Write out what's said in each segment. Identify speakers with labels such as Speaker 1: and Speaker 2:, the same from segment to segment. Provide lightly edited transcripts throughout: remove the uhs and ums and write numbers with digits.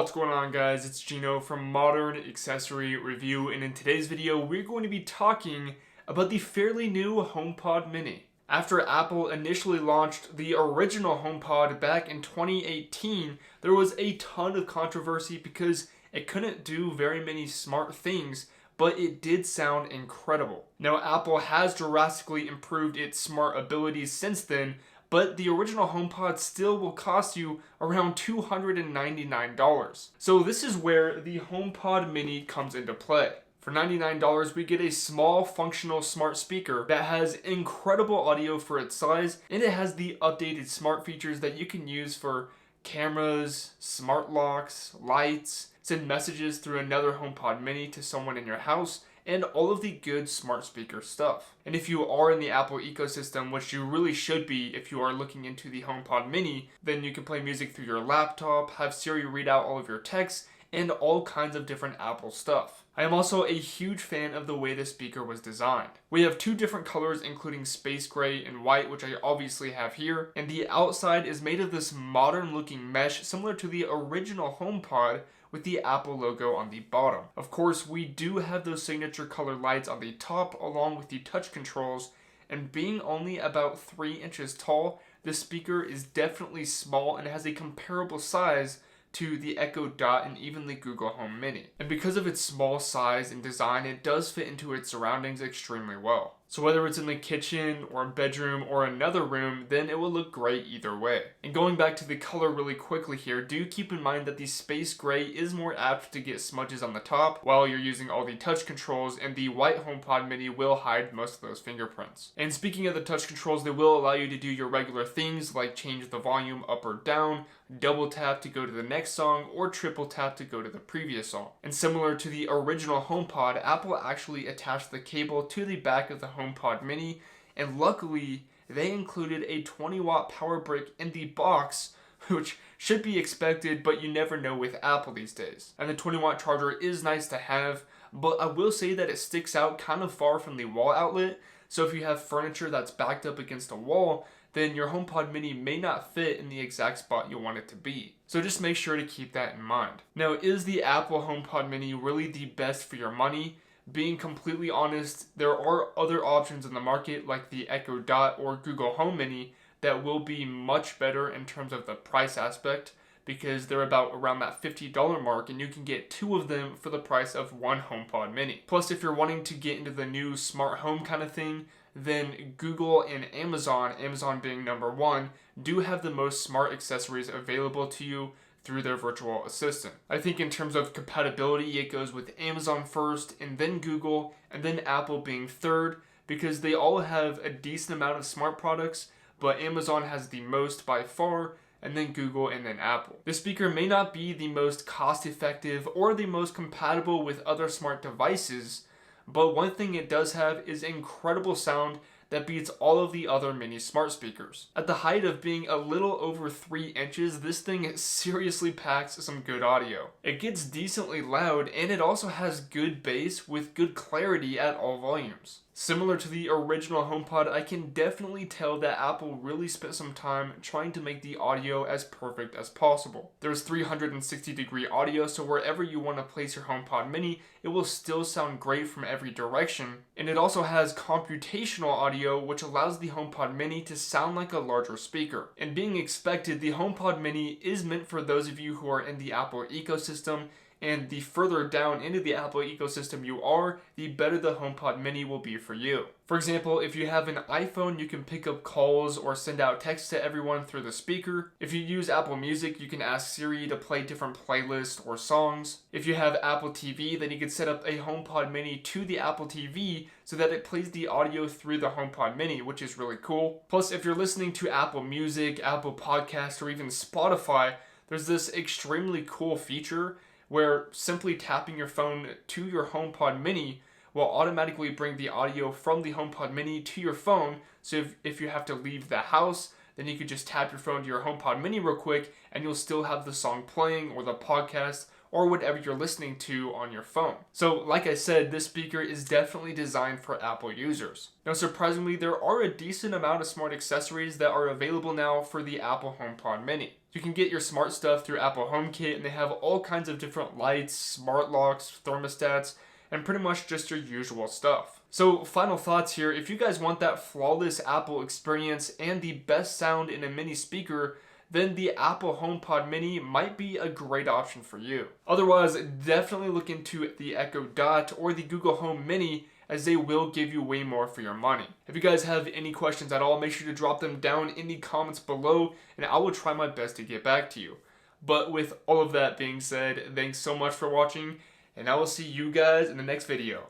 Speaker 1: What's going on, guys? It's Gino from Modern Accessory Review, and in today's video we're going to be talking about the fairly new HomePod Mini. After Apple initially launched the original HomePod back in 2018, there was a ton of controversy because it couldn't do very many smart things, but it did sound incredible. Now, Apple has drastically improved its smart abilities since then, but the original HomePod still will cost you around $299. So this is where the HomePod Mini comes into play. For $99, we get a small functional smart speaker that has incredible audio for its size, and it has the updated smart features that you can use for cameras, smart locks, lights, send messages through another HomePod Mini to someone in your house, and all of the good smart speaker stuff. And if you are in the Apple ecosystem, which you really should be if you are looking into the HomePod Mini, then you can play music through your laptop, have Siri read out all of your texts, and all kinds of different Apple stuff. I am also a huge fan of the way the speaker was designed. We have two different colors, including space gray and white, which I obviously have here, and the outside is made of this modern looking mesh similar to the original HomePod, with the Apple logo on the bottom. Of course, we do have those signature color lights on the top along with the touch controls, and being only about 3 inches tall, the speaker is definitely small and has a comparable size to the Echo Dot and even the Google Home Mini. And because of its small size and design, it does fit into its surroundings extremely well. So whether it's in the kitchen or bedroom or another room, then it will look great either way. And going back to the color really quickly here, do keep in mind that the space gray is more apt to get smudges on the top while you're using all the touch controls, and the white HomePod Mini will hide most of those fingerprints. And speaking of the touch controls, they will allow you to do your regular things like change the volume up or down, double tap to go to the next song, or triple tap to go to the previous song. And similar to the original HomePod, Apple actually attached the cable to the back of the HomePod Mini, and luckily they included a 20-watt power brick in the box, which should be expected, but you never know with Apple these days. And the 20-watt charger is nice to have, but I will say that it sticks out kind of far from the wall outlet, so if you have furniture that's backed up against a wall, then your HomePod Mini may not fit in the exact spot you want it to be. So just make sure to keep that in mind. Now, is the Apple HomePod Mini really the best for your money? Being completely honest, there are other options in the market like the Echo Dot or Google Home Mini that will be much better in terms of the price aspect, because they're about around that $50 mark, and you can get 2 of them for the price of one HomePod Mini. Plus, if you're wanting to get into the new smart home kind of thing, then Google and Amazon being number 1, do have the most smart accessories available to you through their virtual assistant. I think in terms of compatibility, it goes with Amazon first, and then Google, and then Apple being third, because they all have a decent amount of smart products, but Amazon has the most by far, and then Google, and then Apple. The speaker may not be the most cost-effective or the most compatible with other smart devices, but one thing it does have is incredible sound that beats all of the other mini smart speakers. At the height of being a little over 3 inches, this thing seriously packs some good audio. It gets decently loud, and it also has good bass with good clarity at all volumes. Similar to the original HomePod, I can definitely tell that Apple really spent some time trying to make the audio as perfect as possible. There's 360-degree audio, so wherever you want to place your HomePod Mini, it will still sound great from every direction. And it also has computational audio, which allows the HomePod Mini to sound like a larger speaker. And being expected, the HomePod Mini is meant for those of you who are in the Apple ecosystem, and the further down into the Apple ecosystem you are, the better the HomePod Mini will be for you. For example, if you have an iPhone, you can pick up calls or send out texts to everyone through the speaker. If you use Apple Music, you can ask Siri to play different playlists or songs. If you have Apple TV, then you can set up a HomePod Mini to the Apple TV so that it plays the audio through the HomePod Mini, which is really cool. Plus, if you're listening to Apple Music, Apple Podcasts, or even Spotify, there's this extremely cool feature where simply tapping your phone to your HomePod Mini will automatically bring the audio from the HomePod Mini to your phone. So if you have to leave the house, then you could just tap your phone to your HomePod Mini real quick, and you'll still have the song playing or the podcast or whatever you're listening to on your phone. So like I said, this speaker is definitely designed for Apple users. Now surprisingly, there are a decent amount of smart accessories that are available now for the Apple HomePod Mini. You can get your smart stuff through Apple HomeKit, and they have all kinds of different lights, smart locks, thermostats, and pretty much just your usual stuff. So final thoughts here, if you guys want that flawless Apple experience and the best sound in a mini speaker, then the Apple HomePod Mini might be a great option for you. Otherwise, definitely look into the Echo Dot or the Google Home Mini, as they will give you way more for your money. If you guys have any questions at all, make sure to drop them down in the comments below, and I will try my best to get back to you. But with all of that being said, thanks so much for watching, and I will see you guys in the next video.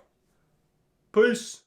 Speaker 1: Peace!